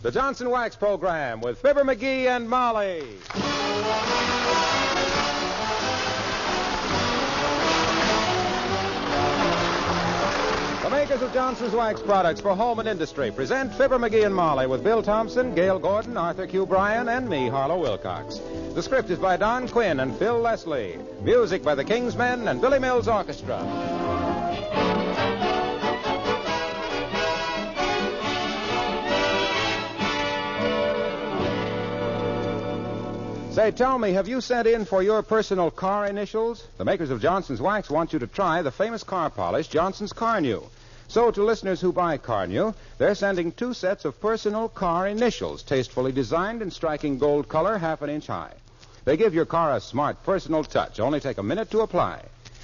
The Johnson Wax Program with Fibber McGee and Molly. The makers of Johnson's Wax products for home and industry present Fibber McGee and Molly with Bill Thompson, Gail Gordon, Arthur Q. Bryan, and me, Harlow Wilcox. The script is by Don Quinn and Phil Leslie. Music by the King's Men and Billy Mills Orchestra. Say, tell me, have you sent in for your personal car initials? The makers of Johnson's Wax want you to try the famous car polish, Johnson's Car New. So, to listeners who buy Car New, they're sending 2 sets of personal car initials, tastefully designed in striking gold color, half an inch high. They give your car a smart personal touch. Only take a minute to apply.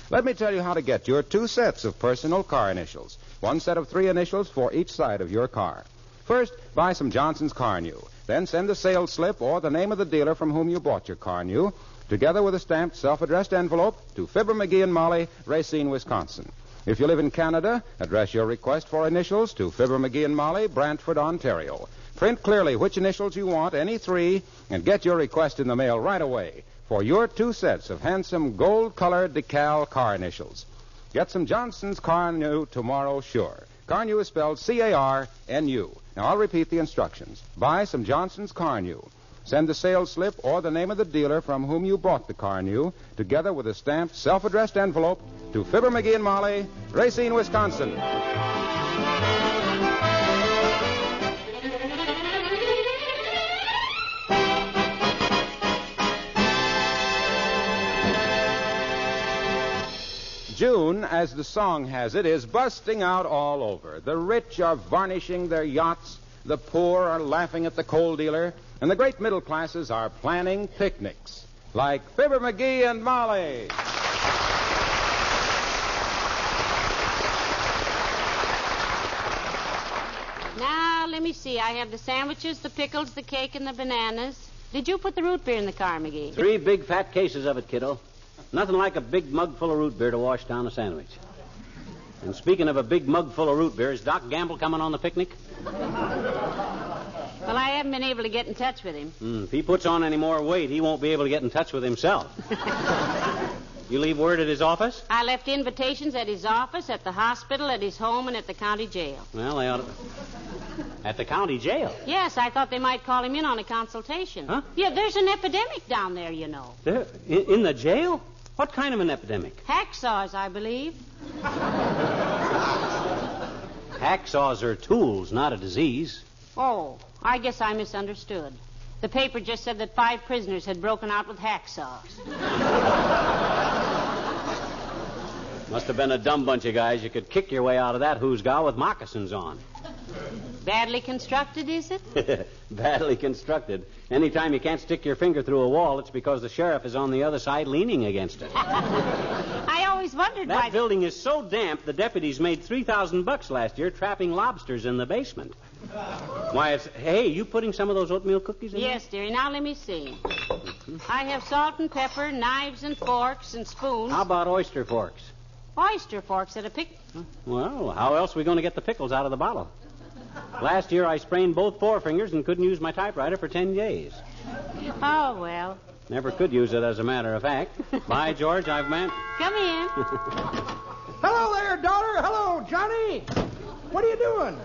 Let me tell you how to get your 2 sets of personal car initials. 1 set of 3 initials for each side of your car. First, buy some Johnson's Car New. Then send the sales slip or the name of the dealer from whom you bought your car new, together with a stamped, self-addressed envelope, to Fibber McGee and Molly, Racine, Wisconsin. If you live in Canada, address your request for initials to Fibber McGee and Molly, Brantford, Ontario. Print clearly which initials you want, any 3, and get your request in the mail right away for your 2 sets of handsome gold-colored decal car initials. Get some Johnson's Car New tomorrow, sure. Car New is spelled C-A-R-N-U. Now, I'll repeat the instructions. Buy some Johnson's Car New. Send the sales slip or the name of the dealer from whom you bought the car new, together with a stamped, self-addressed envelope, to Fibber McGee and Molly, Racine, Wisconsin. June, as the song has it, is busting out all over. The rich are varnishing their yachts, the poor are laughing at the coal dealer, and the great middle classes are planning picnics, like Fibber McGee and Molly. Now, let me see. I have the sandwiches, the pickles, the cake, and the bananas. Did you put the root beer in the car, McGee? 3 big fat cases of it, kiddo. Nothing like a big mug full of root beer to wash down a sandwich. And speaking of a big mug full of root beer, is Doc Gamble coming on the picnic? Well, I haven't been able to get in touch with him. If he puts on any more weight, he won't be able to get in touch with himself. You leave word at his office? I left invitations at his office, at the hospital, at his home, and at the county jail. Well, they ought to... At the county jail? Yes, I thought they might call him in on a consultation. Huh? Yeah, there's an epidemic down there, you know. There? In the jail? What kind of an epidemic? Hacksaws, I believe. Hacksaws are tools, not a disease. Oh, I guess I misunderstood. The paper just said that 5 prisoners had broken out with hacksaws. Must have been a dumb bunch of guys. You could kick your way out of that hoosgow with moccasins on. Badly constructed, is it? Badly constructed. Anytime you can't stick your finger through a wall, it's because the sheriff is on the other side leaning against it. I always wondered why... That building is so damp, the deputies made $3,000 last year trapping lobsters in the basement. Why, it's... Hey, you putting some of those oatmeal cookies in Yes, dearie. Now, let me see. I have salt and pepper, knives and forks and spoons. How about oyster forks? Oyster forks at a picnic. Well, how else are we going to get the pickles out of the bottle? Last year, I sprained both forefingers and couldn't use my typewriter for 10 days. Oh, well. Never could use it, as a matter of fact. Bye, George. I've meant... Come in. Hello there, daughter. Hello, Johnny. What are you doing?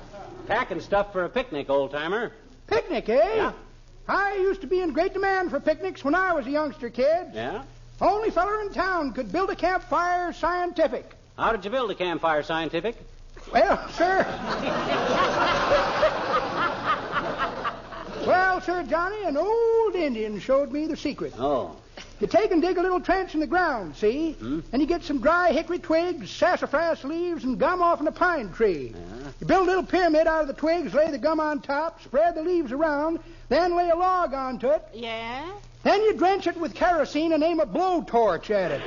Packing stuff for a picnic, old-timer. Picnic, eh? Yeah. I used to be in great demand for picnics when I was a youngster kid. Yeah? Only feller in town could build a campfire scientific. How did you build a campfire scientific? Well, sir... Well, sir, Johnny, an old Indian showed me the secret. Oh. You take and dig a little trench in the ground, see? And you get some dry hickory twigs, sassafras leaves, and gum off in a pine tree. Yeah. You build a little pyramid out of the twigs, lay the gum on top, spread the leaves around, then lay a log onto it. Yeah? Then you drench it with kerosene and aim a blowtorch at it.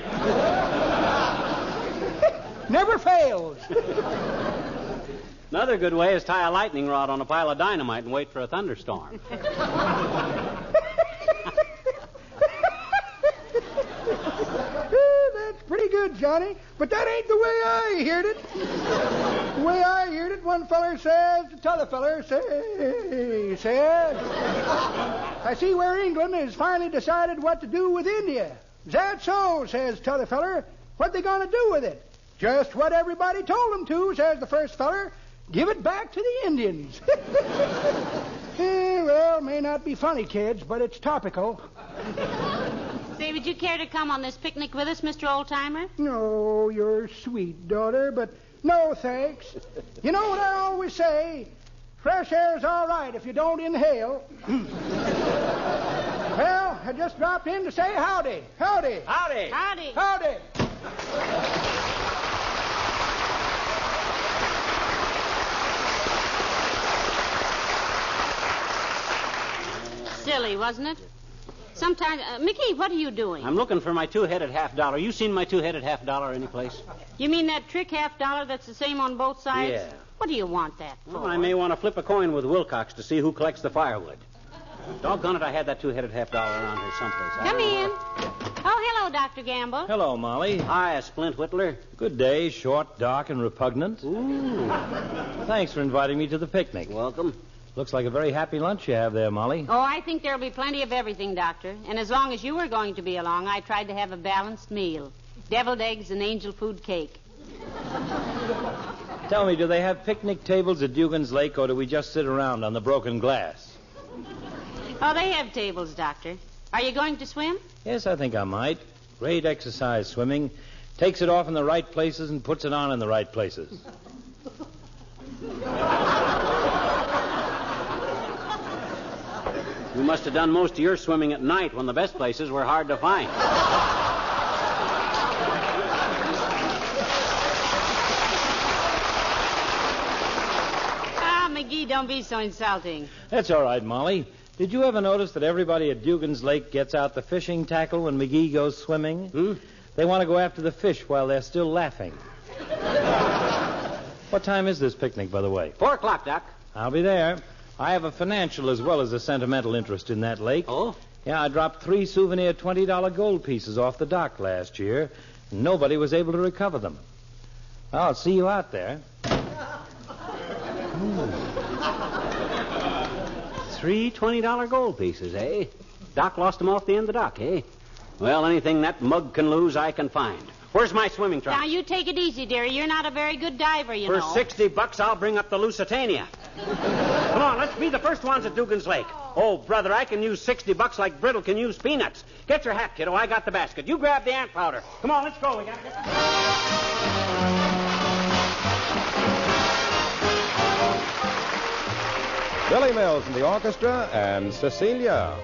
Never fails. Another good way is tie a lightning rod on a pile of dynamite and wait for a thunderstorm. That's pretty good, Johnny. But that ain't the way I heard it. The way I heard it, one feller says to t'other feller, says, I see where England has finally decided what to do with India. Is that so, says t'other feller. What they gonna do with it? Just what everybody told them to, says the first feller. Give it back to the Indians. Well, may not be funny, kids, but it's topical. Say, would you care to come on this picnic with us, Mr. Oldtimer? No, you're sweet, daughter, but no thanks. You know what I always say? Fresh air's all right if you don't inhale. Well, I just dropped in to say howdy. Howdy. Howdy. Howdy. Howdy. Silly, wasn't it? Sometimes... Mickey, what are you doing? I'm looking for my two-headed $half. You seen my two-headed $half anyplace? You mean that trick $half that's the same on both sides? Yeah. What do you want that for? Well, I may want to flip a coin with Wilcox to see who collects the firewood. Doggone it, I had that two-headed $half around here someplace. Come in. Oh, hello, Dr. Gamble. Hello, Molly. Hi, Splint Whittler. Good day, short, dark, and repugnant. Ooh. Thanks for inviting me to the picnic. Welcome. Looks like a very happy lunch you have there, Molly. Oh, I think there'll be plenty of everything, Doctor. And as long as you were going to be along, I tried to have a balanced meal. Deviled eggs and angel food cake. Tell me, do they have picnic tables at Dugans Lake, or do we just sit around on the broken glass? Oh, they have tables, Doctor. Are you going to swim? Yes, I think I might. Great exercise, swimming. Takes it off in the right places and puts it on in the right places. You must have done most of your swimming at night when the best places were hard to find. McGee, don't be so insulting. That's all right, Molly. Did you ever notice that everybody at Dugans Lake gets out the fishing tackle when McGee goes swimming? They want to go after the fish while they're still laughing. What time is this picnic, by the way? 4 o'clock, Doc. I'll be there. I have a financial as well as a sentimental interest in that lake. Oh? Yeah, I dropped 3 souvenir $20 gold pieces off the dock last year, and nobody was able to recover them. I'll see you out there. 3 $20 gold pieces, eh? Doc lost them off the end of the dock, eh? Well, anything that mug can lose, I can find. Where's my swimming trunks? Now, you take it easy, dearie. You're not a very good diver, you know. For $60, I'll bring up the Lusitania. Come on, let's be the first ones at Dugans Lake. Oh, brother, I can use $60 like Brittle can use peanuts. Get your hat, kiddo. I got the basket. You grab the ant powder. Come on, let's go. We gotta get... Billy Mills in the orchestra and Cecilia.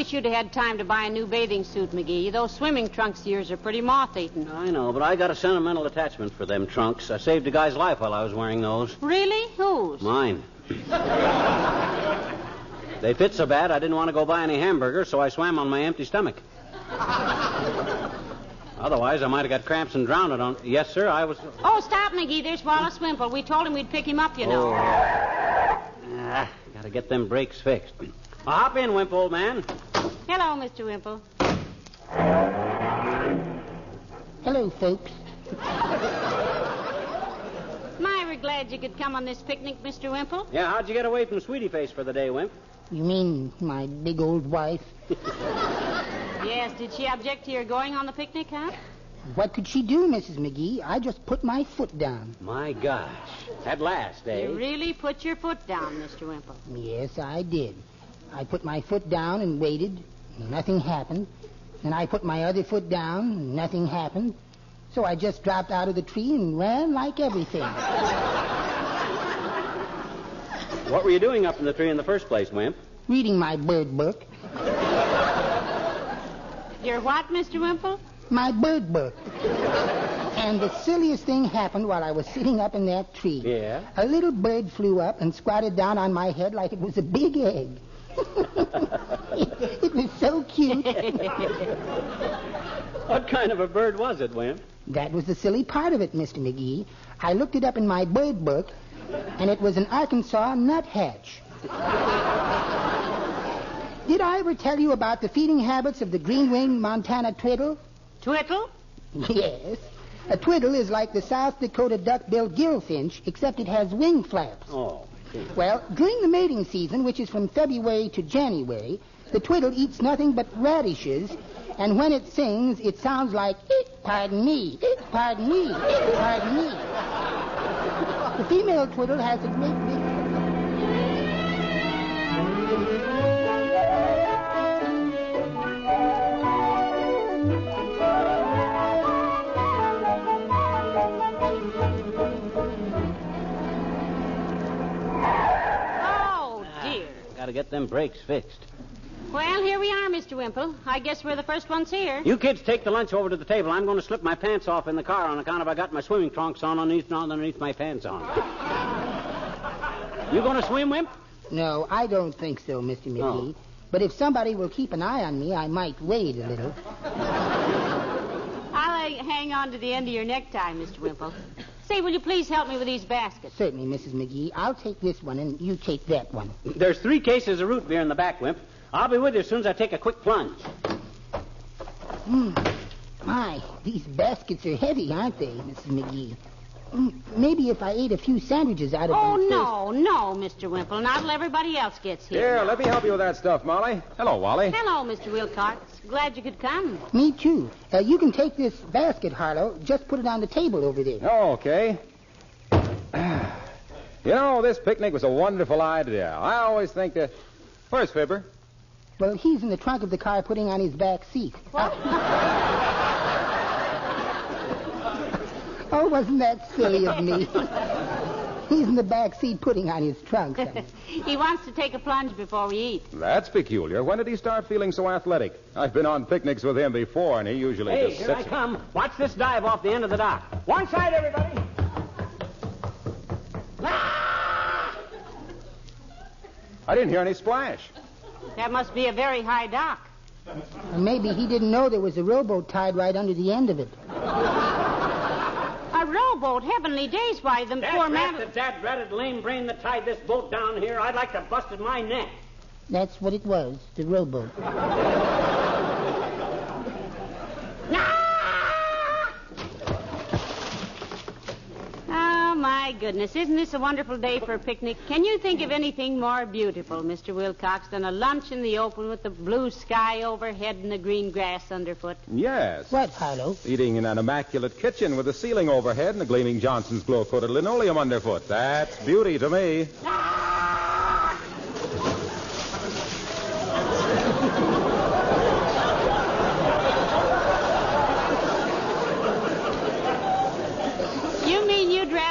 wish you'd had time to buy a new bathing suit, McGee. Those swimming trunks of yours are pretty moth-eaten. I know, but I got a sentimental attachment for them trunks. I saved a guy's life while I was wearing those. Really? Whose? Mine. They fit so bad I didn't want to go buy any hamburgers, so I swam on my empty stomach. Otherwise, I might have got cramps and drowned on... Yes, sir, I was... Oh, stop, McGee. There's Wallace Wimple. We told him we'd pick him up, you know. Gotta get them brakes fixed. Well, hop in, Wimple, old man. Hello, Mr. Wimple. Hello, folks. My, we're glad you could come on this picnic, Mr. Wimple. Yeah, how'd you get away from Sweetie Face for the day, Wimp? You mean my big old wife? Yes, did she object to your going on the picnic, huh? What could she do, Mrs. McGee? I just put my foot down. My gosh. At last, eh? You really put your foot down, Mr. Wimple. Yes, I did. I put my foot down and waited. Nothing happened. Then I put my other foot down. Nothing happened. So I just dropped out of the tree and ran like everything. What were you doing up in the tree in the first place, Wimp? Reading my bird book. Your what, Mr. Wimple? My bird book. And the silliest thing happened while I was sitting up in that tree. Yeah? A little bird flew up and squatted down on my head like it was a big egg. It was so cute. What kind of a bird was it, Wimp? That was the silly part of it, Mr. McGee. I looked it up in my bird book, and it was an Arkansas nuthatch. Did I ever tell you about the feeding habits of the green-winged Montana twiddle? Twiddle? Yes. A twiddle is like the South Dakota duck-billed gillfinch, except it has wing flaps. Oh. Well, during the mating season, which is from February to January, the twiddle eats nothing but radishes, and when it sings, it sounds like, pardon me, pardon me, pardon me. The female twiddle has a great big... To get them brakes fixed. Well, here we are, Mr. Wimple. I guess we're the first ones here. You kids take the lunch over to the table. I'm going to slip my pants off in the car on account of I got my swimming trunks on underneath my pants on. You going to swim, Wimp? No, I don't think so, Mr. McGee. Oh. But if somebody will keep an eye on me, I might wade a little. I'll hang on to the end of your necktie, Mr. Wimple. Say, will you please help me with these baskets? Certainly, Mrs. McGee. I'll take this one, and you take that one. There's 3 cases of root beer in the back, Wimp. I'll be with you as soon as I take a quick plunge. My, these baskets are heavy, aren't they, Mrs. McGee? Maybe if I ate a few sandwiches out of them first... No, Mr. Wimple. Not till everybody else gets here. Here, let me help you with that stuff, Molly. Hello, Wally. Hello, Mr. Wilcox. Glad you could come. Me too. You can take this basket, Harlow. Just put it on the table over there. Oh, okay. You know, this picnic was a wonderful idea. I always think that... Where's Fibber? Well, he's in the trunk of the car putting on his back seat. What? Oh, wasn't that silly of me? He's in the back seat putting on his trunk. He wants to take a plunge before we eat. That's peculiar. When did he start feeling so athletic? I've been on picnics with him before, and he usually just Here I sits... come. Watch this dive off the end of the dock. One side, everybody. I didn't hear any splash. That must be a very high dock. Or maybe he didn't know there was a rowboat tied right under the end of it. A rowboat? Heavenly days, why, them poor man... That's the dad-ratted lame brain that tied this boat down here. I'd like to busted my neck. That's what it was, the rowboat. Oh, my goodness. Isn't this a wonderful day for a picnic? Can you think of anything more beautiful, Mr. Wilcox, than a lunch in the open with the blue sky overhead and the green grass underfoot? Yes. What, Harlow? Eating in an immaculate kitchen with the ceiling overhead and the gleaming Johnson's glow-coated linoleum underfoot. That's beauty to me.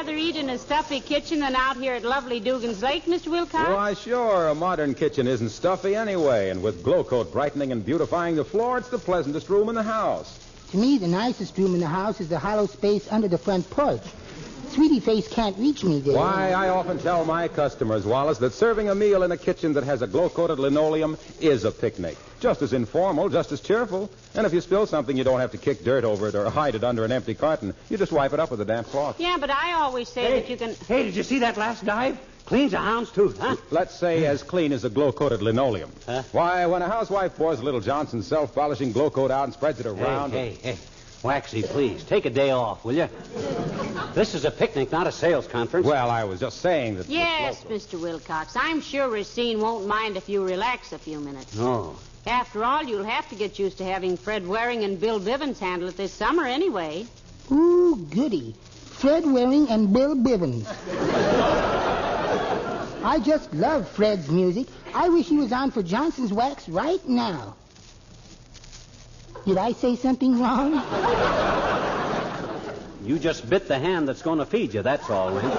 rather eat in a stuffy kitchen than out here at lovely Dugans Lake, Mr. Wilcox? Why, sure. A modern kitchen isn't stuffy anyway, and with glow coat brightening and beautifying the floor, it's the pleasantest room in the house. To me, the nicest room in the house is the hollow space under the front porch. Sweetie Face can't reach me there. Why, I often tell my customers, Wallace, that serving a meal in a kitchen that has a glow-coated linoleum is a picnic. Just as informal, just as cheerful. And if you spill something, you don't have to kick dirt over it or hide it under an empty carton. You just wipe it up with a damp cloth. Yeah, but I always say that you can... Hey, did you see that last dive? Cleans a hound's tooth, huh? Let's say as clean as a glow-coated linoleum. Huh? Why, when a housewife pours a little Johnson's self-polishing glow coat out and spreads it around... Hey. Waxy, please, take a day off, will you? This is a picnic, not a sales conference. Well, I was just saying that... Yes, Mr. Wilcox. I'm sure Racine won't mind if you relax a few minutes. Oh. After all, you'll have to get used to having Fred Waring and Bill Bivens handle it this summer anyway. Ooh, goody. Fred Waring and Bill Bivens. I just love Fred's music. I wish he was on for Johnson's Wax right now. Did I say something wrong? You just bit the hand that's going to feed you, that's all, Lynn.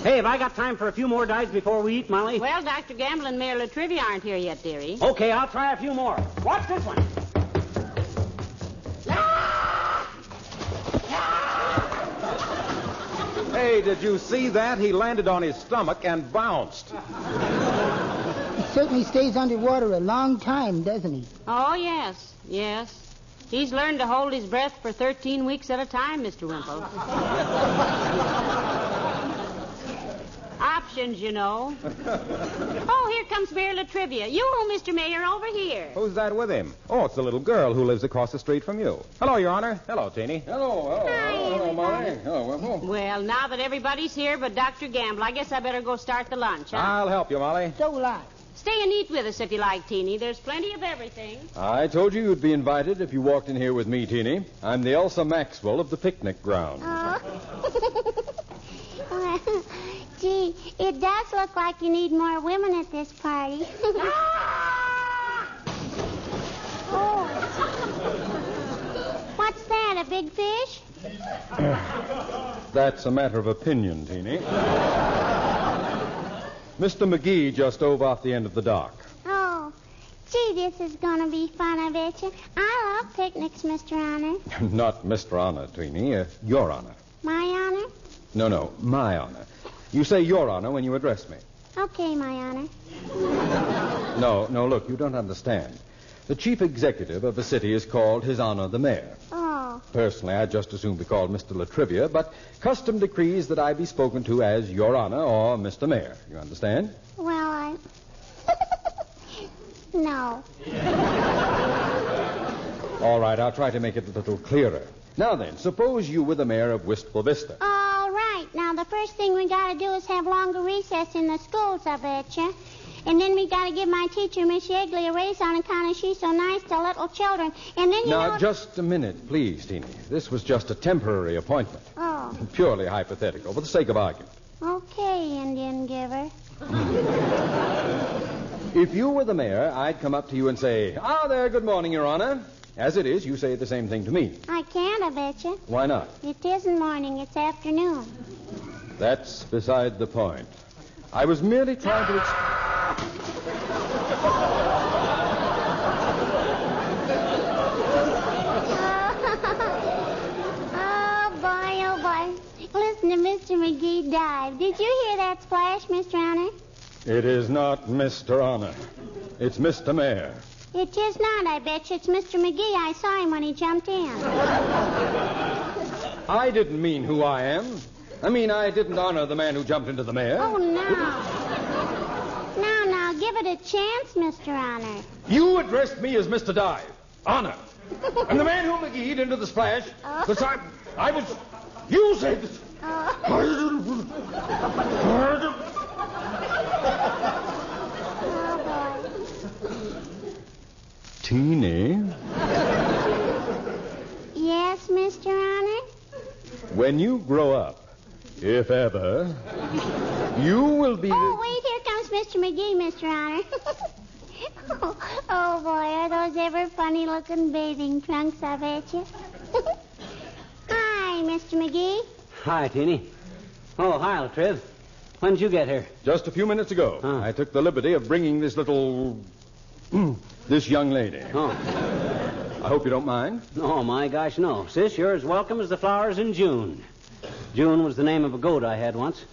Hey, have I got time for a few more dives before we eat, Molly? Well, Dr. Gamble and Mayor Latrivia aren't here yet, dearie. Okay, I'll try a few more. Watch this one. Hey, did you see that? He landed on his stomach and bounced. He certainly stays underwater a long time, doesn't he? Oh, yes. He's learned to hold his breath for 13 weeks at a time, Mr. Wimple. Options, you know. Oh, here comes Mayor Latrivia. You, Mr. Mayor, over here. Who's that with him? Oh, it's the little girl who lives across the street from you. Hello, Your Honor. Hello, Teeny. Hello, Molly. Hello, Wimple. Well, now that everybody's here but Dr. Gamble, I guess I better go start the lunch, huh? I'll help you, Molly. So will I. Stay and eat with us if you like, Teeny. There's plenty of everything. I told you you'd be invited if you walked in here with me, Teeny. I'm the Elsa Maxwell of the picnic ground. Oh. Well, gee, it does look like you need more women at this party. Oh. What's that, a big fish? That's a matter of opinion, Teeny. Mr. McGee just dove off the end of the dock. Oh. Gee, this is going to be fun, I bet you. I love picnics, Mr. Honor. Not Mr. Honor, Teeny. Your Honor. My honor? No, my honor. You say Your Honor when you address me. Okay, my honor. No, look, you don't understand. The chief executive of a city is called His Honor the Mayor. Oh. Personally, I'd just as soon be called Mr. Latrivia, but custom decrees that I be spoken to as Your Honor or Mr. Mayor. You understand? Well, No. All right, I'll try to make it a little clearer. Now then, suppose you were the mayor of Wistful Vista. All right. Now, the first thing we got to do is have longer recess in the schools, I betcha. And then we got to give my teacher, Miss Yegley, a raise on account of she's so nice to little children. And then, Now, just a minute, please, Teeny. This was just a temporary appointment. Oh. Purely hypothetical, for the sake of argument. Okay, Indian giver. If you were the mayor, I'd come up to you and say, "Ah, there, good morning, Your Honor." As it is, you say the same thing to me. I can't, I betcha. Why not? It isn't morning, it's afternoon. That's beside the point. I was merely trying to... Oh, boy. Listen to Mr. McGee dive. Did you hear that splash, Mr. Honor? It is not Mr. Honor. It's Mr. Mayor. It is not, I bet you. It's Mr. McGee. I saw him when he jumped in. I didn't mean who I am. I mean, I didn't honor the man who jumped into the mayor. Oh, no. Now, give it a chance, Mr. Honor. You addressed me as Mr. Dive. Honor. And the man who McGee'd into the splash. The I was... You said... Teeny? Yes, Mr. Honor? When you grow up, if ever, you will be... Oh, wait, here comes Mr. McGee, Mr. Honor. Oh, boy, are those ever funny-looking bathing trunks, I bet you. Hi, Mr. McGee. Hi, Teeny. Oh, hi, Latriv. When did you get here? Just a few minutes ago. Huh. I took the liberty of bringing this little... this young lady. Oh. I hope you don't mind. Oh, my gosh, no. Sis, you're as welcome as the flowers in June. June was the name of a goat I had once.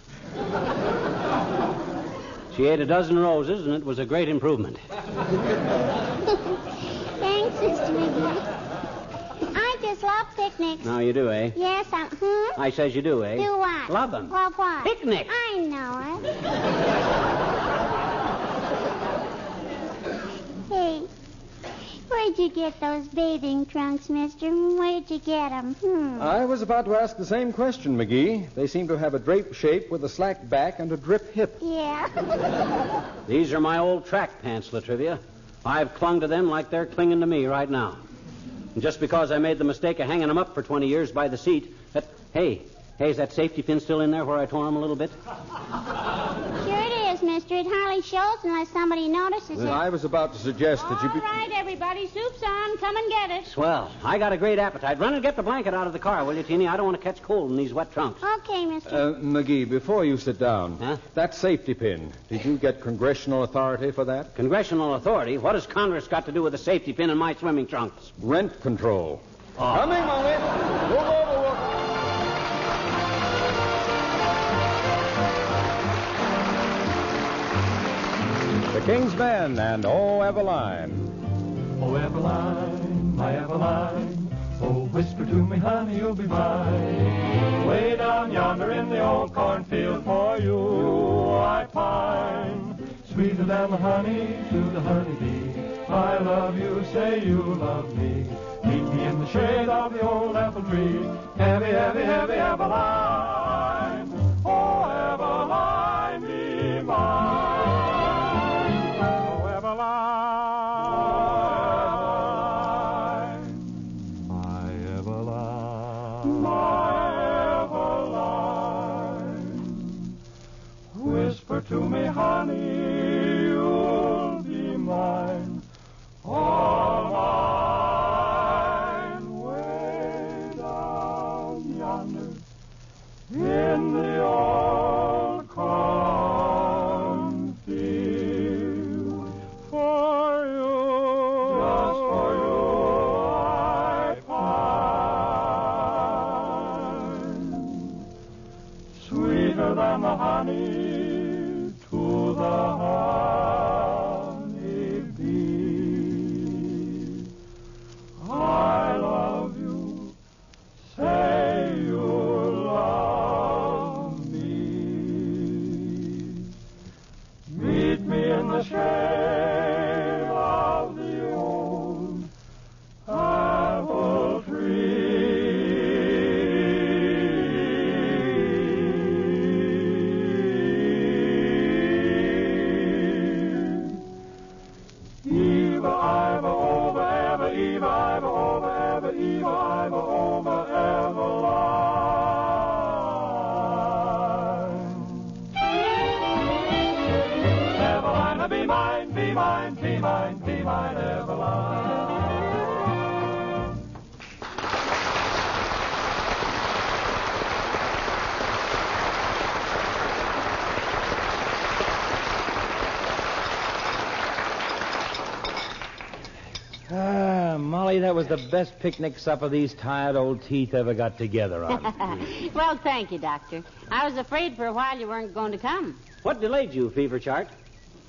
She ate a dozen roses, and it was a great improvement. Thanks, Sister McGee. I just love picnics. Now you do, eh? Yes, I says you do, eh? Do what? Love them. Love what? Picnic. I know it. Hey, where'd you get those bathing trunks, mister? Where'd you get them? I was about to ask the same question, McGee. They seem to have a drape shape with a slack back and a drip hip. Yeah. These are my old track pants, Latrivia. I've clung to them like they're clinging to me right now. And just because I made the mistake of hanging them up for 20 years by the seat, Hey, is that safety pin still in there where I tore them a little bit? Sure it is, mister. It hardly shows unless somebody notices it. I was about to suggest that you... All right, everybody. Soup's on. Come and get it. Swell. I got a great appetite. Run and get the blanket out of the car, will you, Teeny? I don't want to catch cold in these wet trunks. Okay, mister. McGee, before you sit down, Huh? that safety pin, did you get congressional authority for that? Congressional authority? What has Congress got to do with a safety pin in my swimming trunks? Rent control. Oh. Coming, Molly. Move over. The King's Men and Oh, Eveline. Oh, Eveline, my Eveline, oh, whisper to me, honey, you'll be mine. Way down yonder in the old cornfield for you I pine. Sweeter than the honey to the honeybee. I love you, say you love me. Meet me in the shade of the old apple tree. Heavy, heavy, heavy Eveline. Oh, Eveline, be mine. Whisper to me, honey, you'll be mine, all mine, way down yonder in the old cornfield. For you, just for you, I pine, sweeter than the honey to the honey bee. I love you, say you love me. Meet me in the shade of the old apple tree. Molly, that was the best picnic supper these tired old teeth ever got together on. Well, thank you, Doctor. I was afraid for a while you weren't going to come. What delayed you, Fever Chart?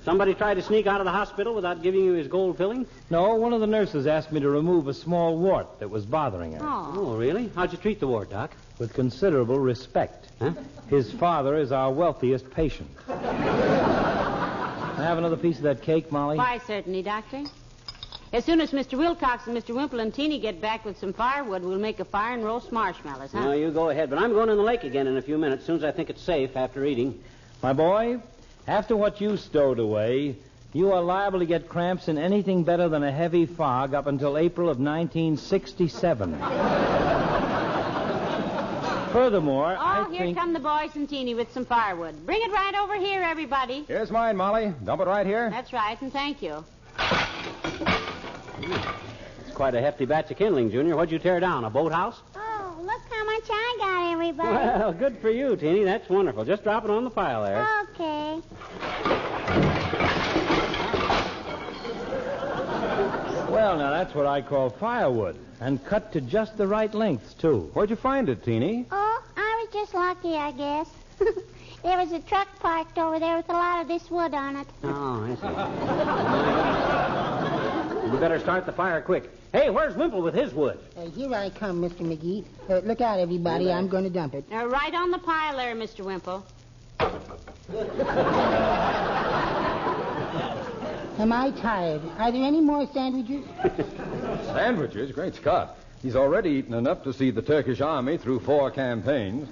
Somebody tried to sneak out of the hospital without giving you his gold filling? No, one of the nurses asked me to remove a small wart that was bothering her. Oh, really? How'd you treat the wart, Doc? With considerable respect. Huh? His father is our wealthiest patient. Can I have another piece of that cake, Molly? Why, certainly, Doctor. As soon as Mr. Wilcox and Mr. Wimple and Teeny get back with some firewood, we'll make a fire and roast marshmallows, huh? No, you go ahead. But I'm going in the lake again in a few minutes, as soon as I think it's safe after eating. My boy, after what you stowed away, you are liable to get cramps in anything better than a heavy fog up until April of 1967. Furthermore, here come the boys and Teeny with some firewood. Bring it right over here, everybody. Here's mine, Molly. Dump it right here. That's right, and thank you. It's quite a hefty batch of kindling, Junior. What'd you tear down, a boathouse? Oh, look how much I got, everybody. everybody. Well, good for you, Teeny. That's wonderful. Just drop it on the pile there. Okay. Well, now, that's what I call firewood. And cut to just the right lengths, too. Where'd you find it, Teeny? Oh, I was just lucky, I guess. There was a truck parked over there with a lot of this wood on it. Oh, I see. We better start the fire quick. Hey, where's Wimple with his wood? Here I come, Mr. McGee. Look out, everybody. I'm going to dump it. Right on the pile there, Mr. Wimple. Am I tired? Are there any more sandwiches? Sandwiches? Great Scott. He's already eaten enough to see the Turkish army through 4 campaigns.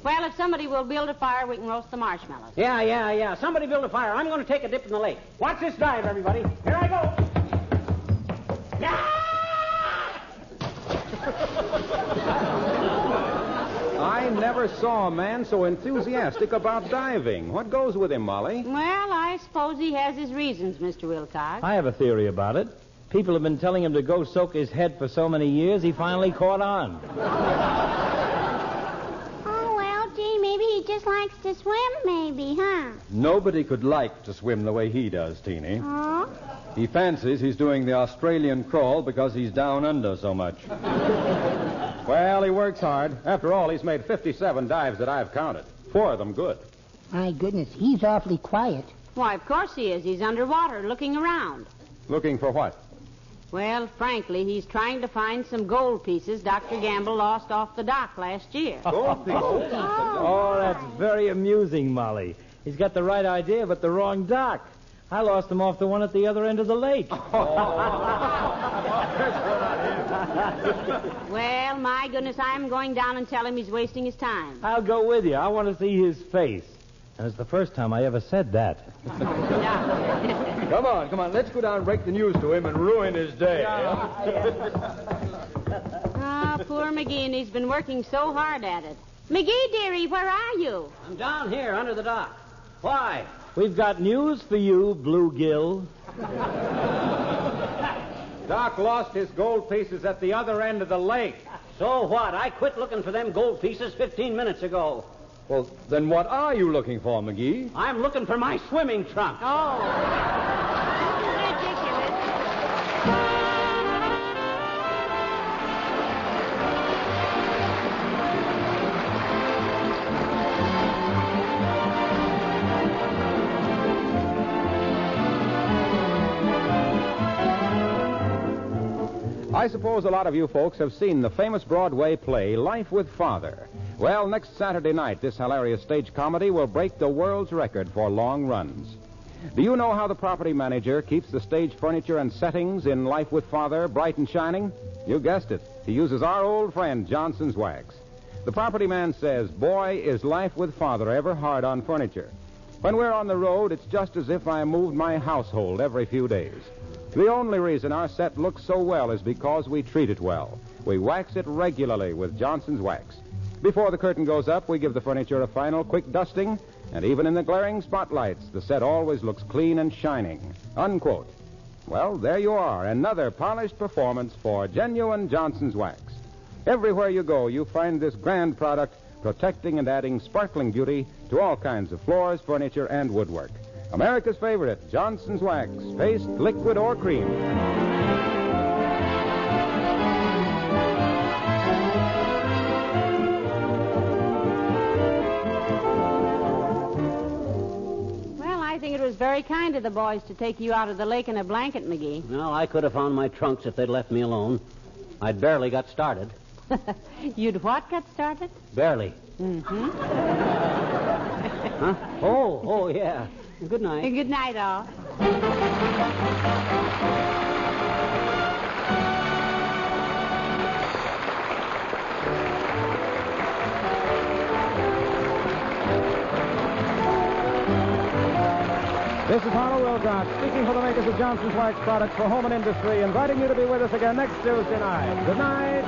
Well, if somebody will build a fire, we can roast the marshmallows. Yeah. Somebody build a fire. I'm going to take a dip in the lake. Watch this dive, everybody. Here I go. I never saw a man so enthusiastic about diving. What goes with him, Molly? Well, I suppose he has his reasons, Mr. Wilcox. I have a theory about it. People have been telling him to go soak his head for so many years, he finally caught on. Oh, well, gee, maybe he just likes to swim, maybe, huh? Nobody could like to swim the way he does, Teeny. Oh? He fancies he's doing the Australian crawl because he's down under so much. Well, he works hard. After all, he's made 57 dives that I've counted. 4 of them good. My goodness, he's awfully quiet. Why, of course he is. He's underwater, looking around. Looking for what? Well, frankly, he's trying to find some gold pieces Dr. Gamble lost off the dock last year. Gold pieces? Oh, that's very amusing, Molly. He's got the right idea, but the wrong dock. I lost him off the one at the other end of the lake. Well, my goodness, I'm going down and tell him he's wasting his time. I'll go with you. I want to see his face. And it's the first time I ever said that. Come on. Let's go down and break the news to him and ruin his day. Ah, poor McGee, and he's been working so hard at it. McGee, dearie, where are you? I'm down here under the dock. Why? We've got news for you, Bluegill. Doc lost his gold pieces at the other end of the lake. So what? I quit looking for them gold pieces 15 minutes ago. Well, then what are you looking for, McGee? I'm looking for my swimming trunk. Oh. Ridiculous. I suppose a lot of you folks have seen the famous Broadway play, Life with Father. Well, next Saturday night, this hilarious stage comedy will break the world's record for long runs. Do you know how the property manager keeps the stage furniture and settings in Life with Father bright and shining? You guessed it. He uses our old friend Johnson's wax. The property man says, boy, is Life with Father ever hard on furniture. When we're on the road, it's just as if I moved my household every few days. The only reason our set looks so well is because we treat it well. We wax it regularly with Johnson's wax. Before the curtain goes up, we give the furniture a final quick dusting, and even in the glaring spotlights, the set always looks clean and shining. Unquote. Well, there you are, another polished performance for genuine Johnson's wax. Everywhere you go, you find this grand product protecting and adding sparkling beauty to all kinds of floors, furniture, and woodwork. America's favorite, Johnson's Wax, paste, liquid, or cream. Well, I think it was very kind of the boys to take you out of the lake in a blanket, McGee. Well, I could have found my trunks if they'd left me alone. I'd barely got started. You'd what got started? Barely. Mm-hmm. Huh? Oh, yeah. Good night. Good night, all. This is Harlow Wilcox, speaking for the makers of Johnson's Wax products for home and industry, inviting you to be with us again next Tuesday night. Good night.